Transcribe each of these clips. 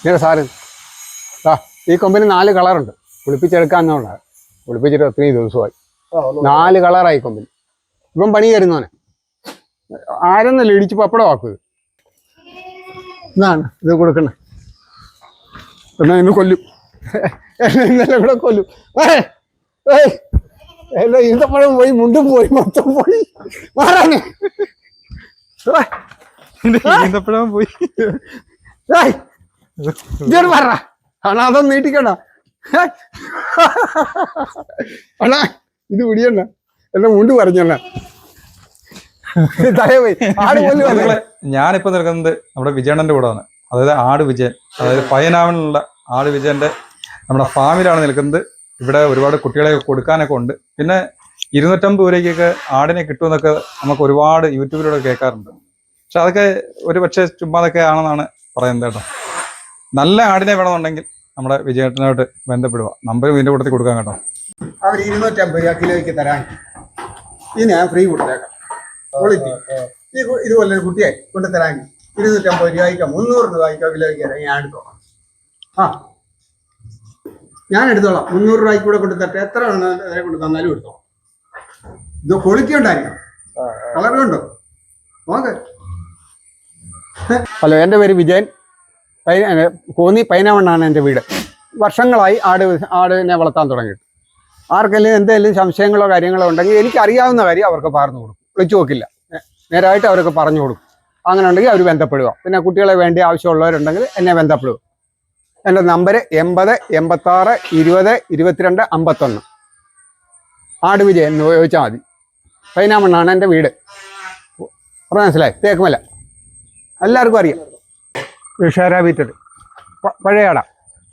ഇങ്ങനെ സാധനം ഈ കൊമ്പിന് 4 കളറുണ്ട്. കുളിപ്പിച്ചെടുക്കാന്നുള്ളതാണ്. കുളിപ്പിച്ചിട്ട് ഒത്തിരി ദിവസമായി. 4 കളറായി കൊമ്പിന്. ഇപ്പം പണി തരുന്നവനെ ആരെന്നല്ല ഇടിച്ച് പപ്പടമാക്കുക. ഇതാണ് ഇത് കൊടുക്കണേ. എന്നാ ഇന്ന് കൊല്ലും, ഇന്നലെ കൂടെ കൊല്ലും. എല്ലാം ഈന്തപ്പഴം പോയി, മുണ്ടും പോയി, മൊത്തം പോയി. മാറാനേ ഈന്തപ്പഴം പോയി. ഇതൊരു പറ അണ, അതൊന്നും നീട്ടിക്കണ്ട അണാ. ഇത് പിടിയണ്ട, എന്റെ മുണ്ട് പറഞ്ഞല്ല. ഞാനിപ്പോ നിൽക്കുന്നത് നമ്മുടെ വിജയണ്ണന്റെ കൂടെയാണ്. അതായത് ആട് വിജയൻ, അതായത് പയ്യനാവനുള്ള ആട് വിജയന്റെ നമ്മുടെ ഫാമിലാണ് നിൽക്കുന്നത്. ഇവിടെ ഒരുപാട് കുട്ടികളെ കൊടുക്കാനൊക്കെ ഉണ്ട്. പിന്നെ 250 രൂപയ്ക്കൊക്കെ ആടിനെ കിട്ടുമെന്നൊക്കെ നമുക്ക് ഒരുപാട് യൂട്യൂബിലൂടെ കേൾക്കാറുണ്ട്. പക്ഷെ അതൊക്കെ ഒരു പക്ഷേ ചുമ്മാതൊക്കെ ആണെന്നാണ് പറയുന്നത് കേട്ടോ. നല്ല ആടിനെ വേണമെന്നുണ്ടെങ്കിൽ നമ്മുടെ വിജയേട്ടനായിട്ട് ബന്ധപ്പെടുക. നമ്പർ ഇതിന്റെ കൂട്ടത്തിൽ കൊടുക്കാൻ കേട്ടോ. അവർ 250 രൂപ കിലോയ്ക്ക് തരാൻ ഇത് ഞാൻ ഫ്രീ കൊടുത്തേക്കാം. ക്വാളിറ്റി ഇതുപോലെ കുട്ടിയെ കൊണ്ട് തരാൻ 250 രൂപയ്ക്കോ 300 രൂപയ്ക്കോ കിലോയ്ക്ക് തരാൻ ഞാൻ എടുത്തോളാം. ഞാൻ എടുത്തോളാം. 300 രൂപയ്ക്ക് കൂടെ കൊണ്ട് തട്ടെ, എത്ര കൊണ്ട് തന്നാലും എടുത്തോളാം. ഇത് ക്വാളിറ്റി ഉണ്ടായിരിക്കണം, കളറുണ്ടോ നോക്ക്. ഹലോ, എൻ്റെ പേര് വിജയൻ. കോന്നി പൈനാവണ്ണാണ് എൻ്റെ വീട്. വർഷങ്ങളായി ആടിനെ വളർത്താൻ തുടങ്ങിയിട്ട്. ആർക്കെങ്കിലും എന്തെങ്കിലും സംശയങ്ങളോ കാര്യങ്ങളോ ഉണ്ടെങ്കിൽ എനിക്ക് അറിയാവുന്ന കാര്യം അവർക്ക് പറഞ്ഞു കൊടുക്കും. വിളിച്ചു നോക്കില്ല, നേരായിട്ട് അവർക്ക് പറഞ്ഞു കൊടുക്കും. അങ്ങനെ ഉണ്ടെങ്കിൽ അവർ ബന്ധപ്പെടുക. പിന്നെ കുട്ടികളെ വേണ്ടി ആവശ്യമുള്ളവരുണ്ടെങ്കിൽ എന്നെ ബന്ധപ്പെടുക. എൻ്റെ നമ്പർ 80 86 20 22 51. ആട് വിജയൻ എന്ന് ചോദിച്ചാൽ മതി. പൈനാമണ്ണാണ് എൻ്റെ വീട്. അപ്പം മനസ്സിലായി? തേക്കുമല എല്ലാവർക്കും അറിയാം. വിഷാര വീറ്റൽ പഴയ ആടാ.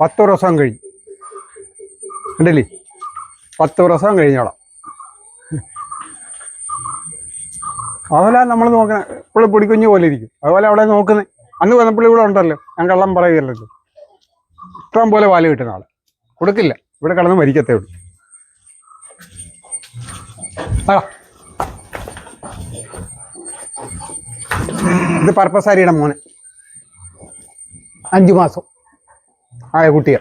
10 ദിവസം കഴിഞ്ഞു ഉണ്ടല്ലേ? 10 ദിവസം കഴിഞ്ഞോളാം. അതുപോലെ നമ്മൾ നോക്കണേ ഇപ്പോൾ പൊടിക്കുഞ്ഞ് പോലെ ഇരിക്കും. അതുപോലെ അവിടെ നോക്കുന്നത്. അന്ന് വന്നപ്പോൾ ഇവിടെ ഉണ്ടല്ലോ, ഞാൻ കള്ളം പറയുകയല്ലോ. ഇഷ്ടം പോലെ പാല് കിട്ടുന്ന ആള് കൊടുക്കില്ല. ഇവിടെ കിടന്ന് മരിക്കത്തേ ഉള്ളൂ. ഇത് പർപ്പസാരിയുടെ മോനെ, 5 മാസം ആയ കുട്ടിയ.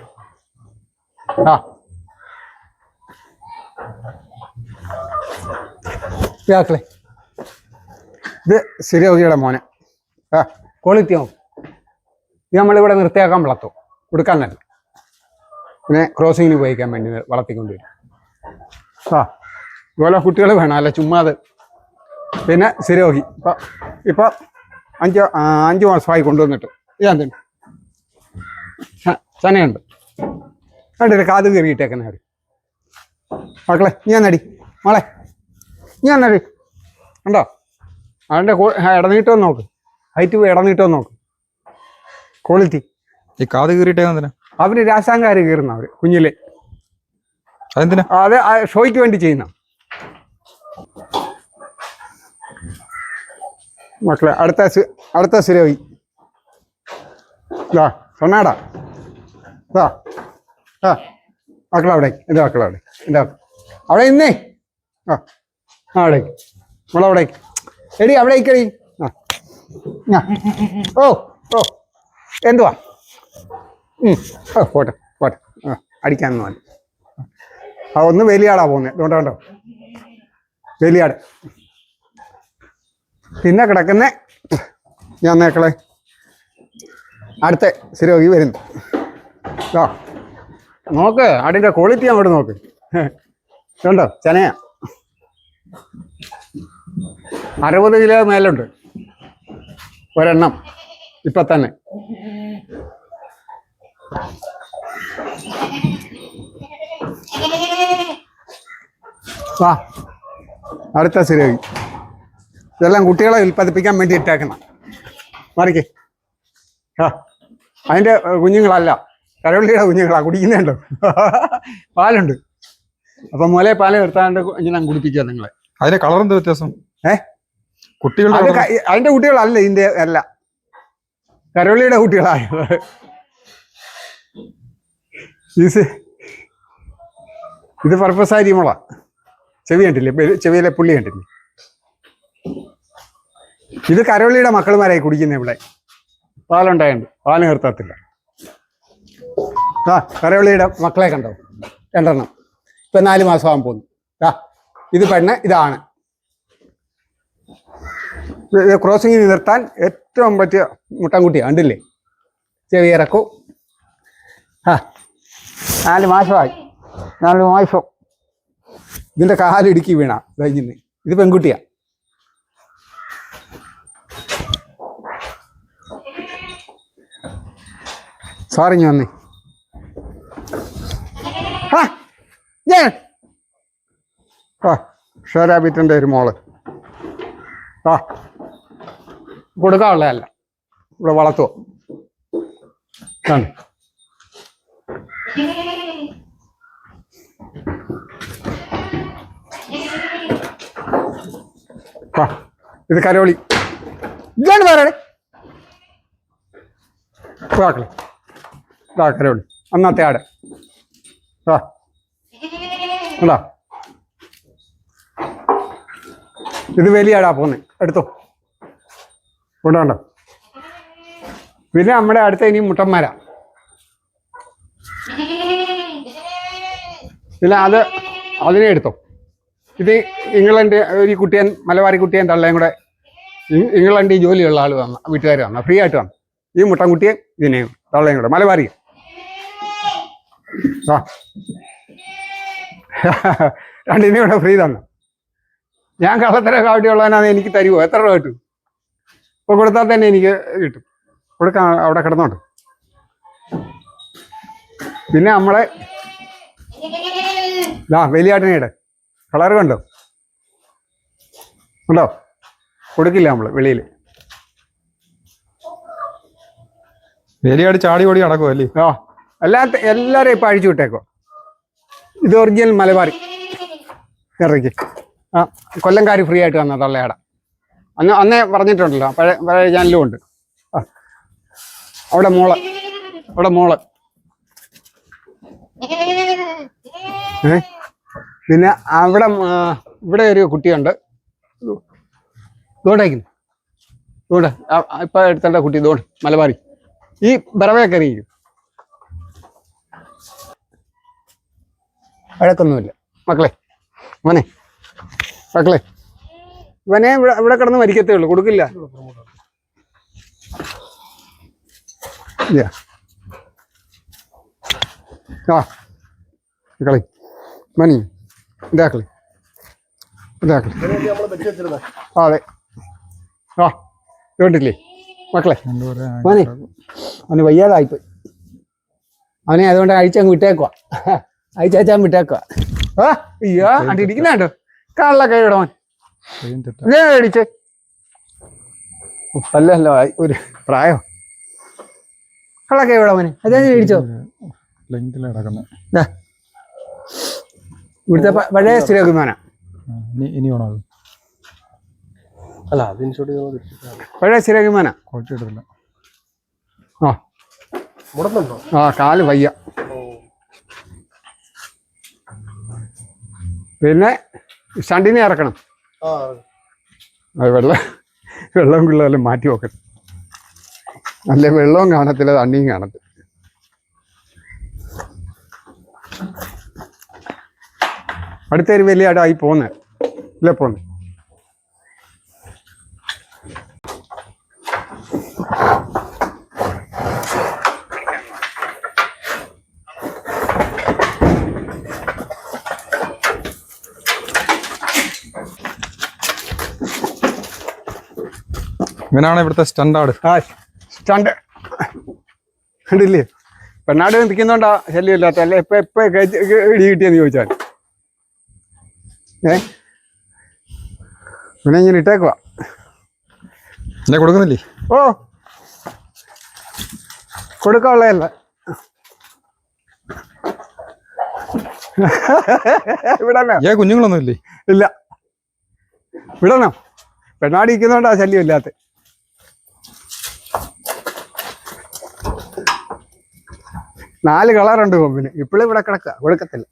ഇതാക്കളെ, ഇത് ശരിയോഗിയുടെ മോനെ. ക്വാളിറ്റി നോക്കും. ഇത് നമ്മളിവിടെ നിർത്തിയാക്കാൻ വളർത്തും, കൊടുക്കാൻ തന്നെ. പിന്നെ ക്രോസിങ്ങിന് ഉപയോഗിക്കാൻ വേണ്ടി വളർത്തിക്കൊണ്ടുവരും. ഇതുപോലെ കുട്ടികൾ വേണം, അല്ല ചുമ്മാത്. പിന്നെ ശരിയോഗി ഇപ്പം 5 മാസമായി കൊണ്ടുവന്നിട്ട്. ഞാൻ തന്നെ ചനയുണ്ട്. കണ്ടില്ല, കാത് കയറിയിട്ടേക്കുന്ന അവർ. മക്കളെ ഞാൻ നടി, മോളെ ഞാൻ നടി ഉണ്ടോ? അതിൻ്റെ ഇടനീട്ടം നോക്ക്, ഹൈറ്റ് ഇടനീട്ടം നോക്ക്, ക്വാളിറ്റി. ഈ കാത് കയറിയിട്ടേ അവര് രാശാങ്കാര് കയറുന്ന അവര് കുഞ്ഞിലെ. അതെന്തിനാ? അത് ഷോയ്ക്ക് വേണ്ടി ചെയ്യുന്ന മക്കളെ. അടുത്ത ശരിയായി. സൊണ്ണാടാ. മക്കളവിടെ എൻ്റെ മക്കളവിടെ, എൻ്റെ അവിടെ ഇന്നേ. അവിടേക്ക് നമ്മളവിടേക്ക് എടി, അവിടേക്കടി. ഓ എന്തുവാ? പോട്ടെ പോട്ടെ, അടിക്കാനൊന്നും മതി. ഒന്ന് വേലിയാടാ പോകുന്നത്. അതുകൊണ്ട് കണ്ടോ, വേലിയാട്. പിന്നെ കിടക്കുന്ന ഞാൻ നേക്കളെ അടുത്ത ശരിയാക്കി വരുന്നു. നോക്ക്, ആടിൻ്റെ ക്വാളിറ്റി അങ്ങോട്ട് നോക്ക്. കണ്ടോ, ചനയാ. 60 കിലോ മേലുണ്ട് ഒരെണ്ണം ഇപ്പം തന്നെ. അടുത്ത ശരിയായി. ഇതെല്ലാം കുട്ടികളെ ഉൽപ്പാദിപ്പിക്കാൻ വേണ്ടി ഇട്ടേക്കണം. മറിക്ക്. അതിൻ്റെ കുഞ്ഞുങ്ങളല്ല, കരവള്ളിയുടെ കുഞ്ഞുങ്ങളാ. കുടിക്കുന്നുണ്ടോ? പാലുണ്ട്. അപ്പം മുലയെ പാല് നിർത്താണ്ട് ഞാൻ കുടിപ്പിക്കുക നിങ്ങളെ. അതിന്റെ കളർ എന്താ വ്യത്യാസം? കുട്ടികളുടെ അതിന്റെ കുട്ടികളല്ല, ഇതിന്റെ അല്ല, കരവള്ളിയുടെ കുട്ടികളായ. ഇത് പർപ്പസാരി മുള. ചെവി കണ്ടില്ലേ? ചെവിയിലെ പുള്ളി കണ്ടില്ലേ? ഇത് കരവള്ളിയുടെ മക്കളുമാരായി കുടിക്കുന്നത് ഇവിടെ. പാലുണ്ടായുണ്ട്, പാല് നിർത്തത്തില്ല. ആ കരവളിയുടെ മക്കളെ കണ്ടോ, 2 ഇപ്പം 4 മാസമാകാൻ പോകുന്നു. ആ ഇത് പെണ്ണ്, ഇതാണ്. ഇത് ക്രോസിങ്ങിന് നിർത്താൻ ഏറ്റവും പറ്റിയ മുട്ടൻകുട്ടിയാണ്, കണ്ടില്ലേ? ചെവി ഇറക്കും. ആ 4 മാസമായി, 4 മാസം. ഇതിൻ്റെ കാലിടുക്കി വീണ കഴിഞ്ഞിന്ന്. ഇത് പെൺകുട്ടിയാ. സാറിഞ്ഞു വന്നേ. ആ ആ ഷേരാബിറ്റിൻ്റെ ഒരു മോള്. ആ കൊടുക്കാനുള്ളതല്ല, ഇവിടെ വളർത്തുവോ. ആണ് ആ ഇത് കരോളി. ഇതാണ് വേറെ വാക്കളി. ഇതാ കരോളി, അന്നത്തെ ആട്. ആ ഉണ്ടാ, ഇത് വലിയ ആടാ പോന്നെ, എടുത്തോ, കൊണ്ടുണ്ടോ. പിന്നെ നമ്മുടെ അടുത്ത ഇനി മുട്ടന്മാരാ. പിന്നെ അതിനെ എടുത്തോ. ഇത് ഇംഗ്ലണ്ട് ഒരു കുട്ടിയൻ, മലബാറി കുട്ടിയൻ തള്ളയും കൂടെ ഇംഗ്ലണ്ടിൽ ജോലിയുള്ള ആൾ വന്ന വീട്ടുകാർ വന്ന ഫ്രീ ആയിട്ട് വന്നു. ഈ മുട്ടൻകുട്ടിയും ഇതിനെയും തള്ളയും കൂടെ മലബാറി. ആ രണ്ടിനെയും കൂടെ ഫ്രീ തന്നു. ഞാൻ കള്ളത്തര കാവട്ടിയുള്ളവനാണ്, എനിക്ക് തരുമോ? എത്ര രൂപ കിട്ടും? ഇപ്പോൾ കൊടുത്താൽ തന്നെ എനിക്ക് കിട്ടും. കൊടുക്കാൻ അവിടെ കിടന്നോണ്ട്. പിന്നെ നമ്മളെ വലിയാട്ടിനെയുടെ കളർ കണ്ടോ, ഉണ്ടോ? കൊടുക്കില്ല നമ്മൾ വെളിയിൽ. വേലിയാട് ചാടി ഓടി നടക്കുമല്ലേ? ആ എല്ലാവരെയും ഇപ്പം അഴിച്ചു വിട്ടേക്കോ. ഇത് ഒറിജിനൽ മലബാറി ഇറക്കി. ആ കൊല്ലംകാർ ഫ്രീ ആയിട്ട് വന്ന തള്ളയാട. അന്നേ പറഞ്ഞിട്ടുണ്ടല്ലോ, പഴയ ചാനലും ഉണ്ട്. ആ അവിടെ മോള്. പിന്നെ ഇവിടെ ഒരു കുട്ടിയുണ്ട്. ഇതോടേക്കുന്നു, ഇതോടെ ഇപ്പം എടുത്തേണ്ട കുട്ടി ഇതോട് മലബാറി. ഈ ബറവയൊക്കെ അറിയിക്കും. വഴക്കൊന്നുമില്ല മക്കളെ. ഇവനെ ഇവിടെ കിടന്ന് മരിക്കത്തേ ഉള്ളൂ, കൊടുക്കില്ല. ആ കളി മണി ഇതാക്കളി. അതെ ആ കേട്ടില്ലേ മക്കളെ? അവന് വയ്യാതായിപ്പോയി. അവനെ അതുകൊണ്ട് അഴിച്ചങ്ങ് വിട്ടേക്കുവാ. അഴിച്ചാൻ വിട്ടേക്കുവാ. ആ അയ്യോ അണ്ടിരിക്കുന്ന കേട്ടോ, കള്ളൊക്കെ ഇടവൻ അടിച്ചേ. അല്ലല്ലോ ഒരു പ്രായോ. കള്ളൊക്കെ ഇടവന് അതെ മേടിച്ചോ. ഇവിടുത്തെ പഴയ സ്ഥിരകുമാനാ. പഴയ സ്ഥിരകുമാനാ. ആ കാല് വയ്യ. പിന്നെ ഷണ്ടിനെ ഇറക്കണം. വെള്ളം പിള്ളേരും മാറ്റി വെക്കണം. അല്ലെ വെള്ളവും കാണത്തില്ല, തണ്ണിയും കാണത്തില്ല. അടുത്തൊരു വലിയ ആടായി പോന്നെ ഇല്ല പോന്നെ. ഇവനാണ് ഇവിടുത്തെ സ്റ്റണ്ടാട്. ആ സ്റ്റണ്ട് കണ്ടില്ലേ? പെണ്ണാട് നിൽക്കുന്നോണ്ടാ ശല്യമില്ലാത്ത. അല്ലെ എപ്പ ഇടി കിട്ടിയെന്ന് ചോദിച്ചാൽ പിന്നെ ഇങ്ങനെ ഇട്ടേക്കുവാ. എന്നെ കൊടുക്കുന്നില്ലേ? ഓ കൊടുക്കാനുള്ളതല്ല. വിടണോ? കുഞ്ഞുങ്ങളൊന്നും ഇല്ലേ? ഇല്ല വിടണോ? പെണ്ണാടി ഇരിക്കുന്നോണ്ടാ ശല്യമില്ലാത്ത. നാല് കളറുണ്ട് കൊമ്പിന്. ഇപ്പോഴും ഇവിടെ കിടക്കുക, കൊടുക്കത്തില്ല.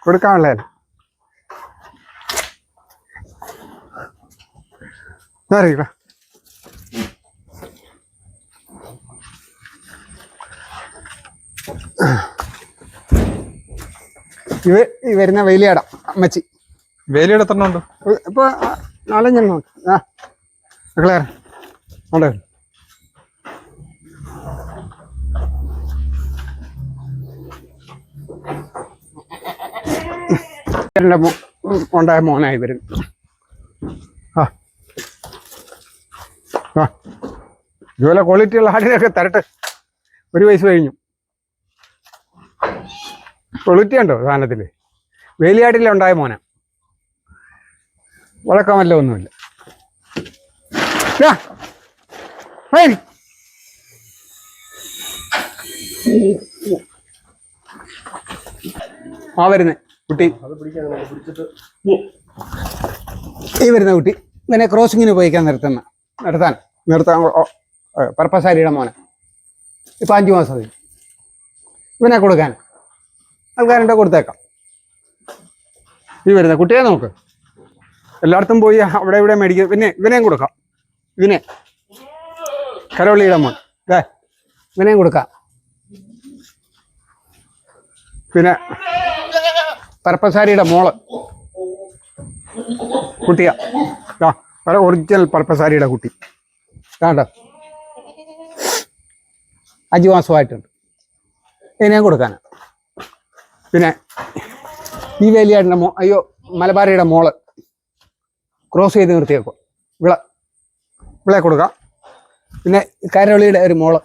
കൊടുക്കാനുള്ളതല്ല. ഈ വരുന്ന വലിയാട അമ്മച്ചി വേലിയുടെ എത്ര ഉണ്ട്? ഇപ്പൊ 4-5 ആ മക്കളെ ഉണ്ട്. ഉണ്ടായ മോനായി വരും. ആ ആ ഇതുപോലെ ക്വാളിറ്റിയുള്ള ആടിനൊക്കെ തരട്ടെ. 1 വയസ്സ് കഴിഞ്ഞു. ക്വാളിറ്റി ഉണ്ടോ സാധനത്തിൽ? വേലിയാട്ടിലുണ്ടായ മോന, വഴക്കമല്ല ഒന്നുമില്ല. ആ വരുന്ന കുട്ടി, ഈ വരുന്ന കുട്ടി ഇവനെ ക്രോസിങ്ങിന് ഉപയോഗിക്കാൻ നിർത്താൻ പർപ്പസാരിയുടെ മോനെ. ഇപ്പം 5 മാസം ഇവനെ കൊടുക്കാൻ ആൾക്കാരുണ്ടെ കൊടുത്തേക്കാം. ഈ വരുന്ന കുട്ടിയെ നോക്ക്, എല്ലായിടത്തും പോയി അവിടെ ഇവിടെ മേടിക്കും. പിന്നെ ഇവനെയും കൊടുക്കാം. ഇവനെ കരോളിയുടെ മോൻ ഇവനെയും കൊടുക്കാം. പിന്നെ പർപ്പസാരിയുടെ മോള് കുട്ടിയാ, ഒറിജിനൽ പർപ്പസാരിയുടെ കുട്ടി കേട്ടോ. 5 മാസമായിട്ടുണ്ട്. ഇതിനെയും കൊടുക്കാനാണ്. പിന്നെ ഈ വേലിയാടിൻ്റെ മലബാരിയുടെ മോള് ക്രോസ് ചെയ്ത് നിർത്തിയേക്കുക. വിളയെ കൊടുക്കാം. പിന്നെ കരളിയുടെ ഒരു മോള്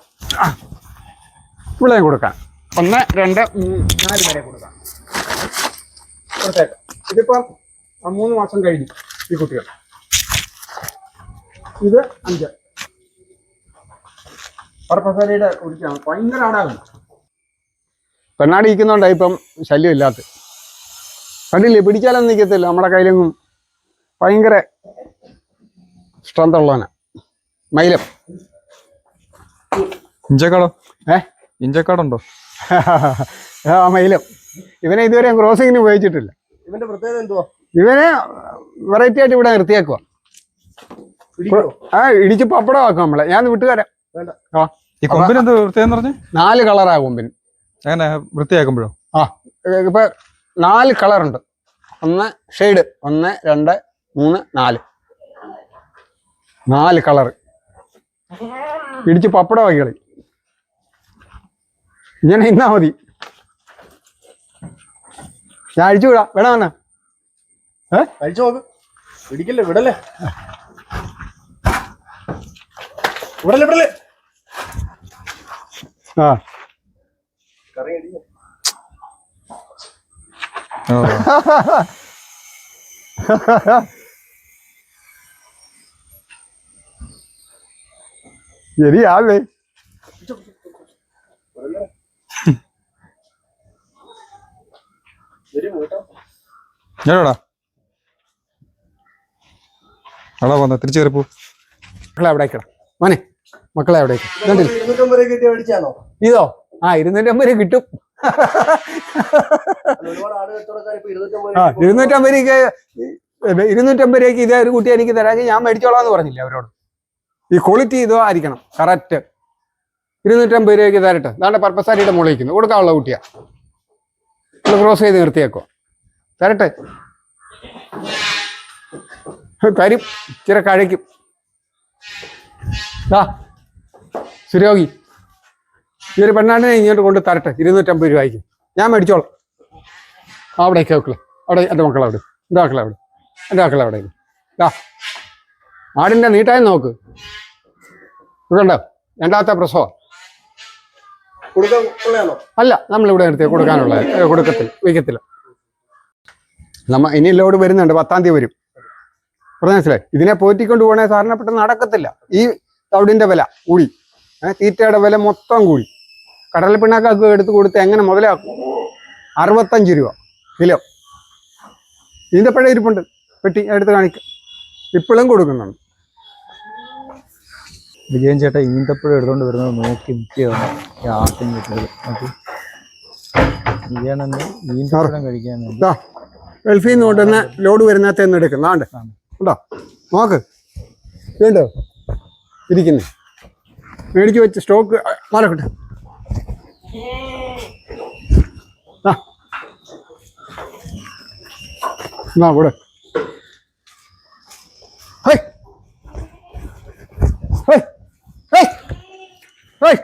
വിളയും കൊടുക്കാം. 1, 2, 3, 4 വരെ കൊടുക്കാം. കൊടുത്തേക്കാം. ഇതിപ്പം 3 മാസം കഴിഞ്ഞു ഈ കുട്ടികൾ. ഇത് 5 പർപ്പസാരിയുടെ കുടിക്കാണ്. ഭയങ്കര ആടാകും. പെണ്ണാടി ഇരിക്കുന്നുണ്ടായി ഇപ്പം ശല്യം ഇല്ലാത്ത. കണ്ടില്ലേ, പിടിച്ചാലൊന്നും നിൽക്കത്തില്ല. നമ്മുടെ കയ്യിലെങ്ങും ഭയങ്കര സ്ട്രെങ്ത് ഉള്ളവനാ. മൈലം ഇഞ്ചക്കാടോ? ഇഞ്ചക്കാടുണ്ടോ? ആ മൈലം. ഇവനെ ഇതുവരെ ക്രോസിങ്ങിന് ഉപയോഗിച്ചിട്ടില്ല. ഇവന്റെ പ്രത്യേകത എന്തുവാ? ഇവനെ വെറൈറ്റി ആയിട്ട് ഇവിടെ നിർത്തിയേക്കുക. ഇടിച്ച് പപ്പടം ആക്കും നമ്മളെ. ഞാൻ വിട്ടുതരാം. ഈ കൊമ്പിന് എന്ത് വൃത്തിയെന്ന് പറഞ്ഞേ? 4 കളറാ കൊമ്പിന്. അങ്ങനെ വൃത്തിയാക്കുമ്പോഴോ? ഇപ്പൊ 4 കളറുണ്ട്. 1 ഷെയ്ഡ്, 1, 2, 3, 4 കളറ്. ഇടിച്ച് പപ്പടമാക്കി കളി. ഇങ്ങനെ ഇന്നാ മതി. ഞാൻ അഴിച്ചു വിടാം. വേണമെന്നാ അഴിച്ചു നോക്ക്. പിടിക്കല്ലേ, വിടല്ലേ, വിടല്ലേ. ആ കറി അടിക്കും. ശരിയാവേ. ഞാനോടാ അവിടെ വന്ന തിരിച്ചു കയറിപ്പോ. മക്കളെ എവിടേക്കണം മോനെ, മക്കളെ എവിടേക്ക്? 250 കിട്ടിയ മേടിച്ചാണോ ഇതോ? 250 കിട്ടും. 250 രൂപയ്ക്ക് ഇതേ ഒരു കുട്ടി എനിക്ക് തരാമെങ്കിൽ ഞാൻ മേടിച്ചോളാന്ന് പറഞ്ഞില്ലേ അവരോട്. ഈ ക്വാളിറ്റി ഇതോ ആയിരിക്കണം കറക്റ്റ്. 250 രൂപയ്ക്ക് തരട്ടെ. അതാണ്ട് പർപ്പസാരിയുടെ മുകളിൽ ഇരിക്കുന്നു. കൊടുക്കാനുള്ള കുട്ടിയാ. ക്രോസ് ചെയ്ത് നിർത്തിയേക്കോ. തരട്ടെ. തരും. ഇച്ചിരി കഴിക്കും. സുരോഗി ഈ ഒരു പെണ്ണാണ്ടിനെ ഇങ്ങോട്ട് കൊണ്ട് തരട്ടെ. 250 രൂപയ്ക്ക് ഞാൻ മേടിച്ചോളാം. അവിടേക്ക് മക്കളെ, അവിടെ എൻ്റെ മക്കളെ അവിടെ, എൻ്റെ മക്കളെ അവിടെ, എൻ്റെ മക്കളെ അവിടെ. ആടിൻ്റെ നീട്ടായി നോക്ക്. ഇതുണ്ടോ? 2ാമത്തെ പ്രസവം അല്ല, നമ്മളിവിടെ നിർത്തി കൊടുക്കാനുള്ള വയ്ക്കത്തില്ല. ഇനി ലോഡ് വരുന്നുണ്ട്. 10-ാം തീയതി വരും. പറഞ്ഞ മനസ്സിലായി. ഇതിനെ പോറ്റിക്കൊണ്ട് പോകണേ സാറിനെ പെട്ടെന്ന് നടക്കത്തില്ല. ഈ തവിടിൻ്റെ വില കൂടി, തീറ്റയുടെ വില മൊത്തം കൂടി. കടലപ്പിണ്ണാക്കൊക്കെ എടുത്ത് കൊടുത്ത് എങ്ങനെ മുതലാക്കും? 65 രൂപ കിലോ. ഇതിൻ്റെ പഴയ ഇരിപ്പുണ്ട്, പെട്ടി എടുത്ത് കാണിക്കും. ഇപ്പോഴും കൊടുക്കുന്നുണ്ട്. വിജയൻ ചേട്ടാ ഈന്തപ്പഴം എടുത്തോണ്ട് വരുന്നത് നോക്കി നിൽക്കുകയാണ്. ആട്ടിൻ വീട്ടിൽ ഈന്തപ്പഴം കഴിക്കാൻ ഗൾഫിൽ നിന്ന് കൊണ്ടുവന്ന ലോഡ് വരുന്നതെന്ന് എടുക്കുന്നാണ്ട് ഉണ്ടോ? നോക്ക്, വേണ്ടോ ഇരിക്കുന്നേ. മേടിച്ച് വെച്ച് സ്റ്റോക്ക് മാറക്കട്ടെ. എന്നാ കൂടെ ഹൈ ഹൈ ഹൈ ഹൈ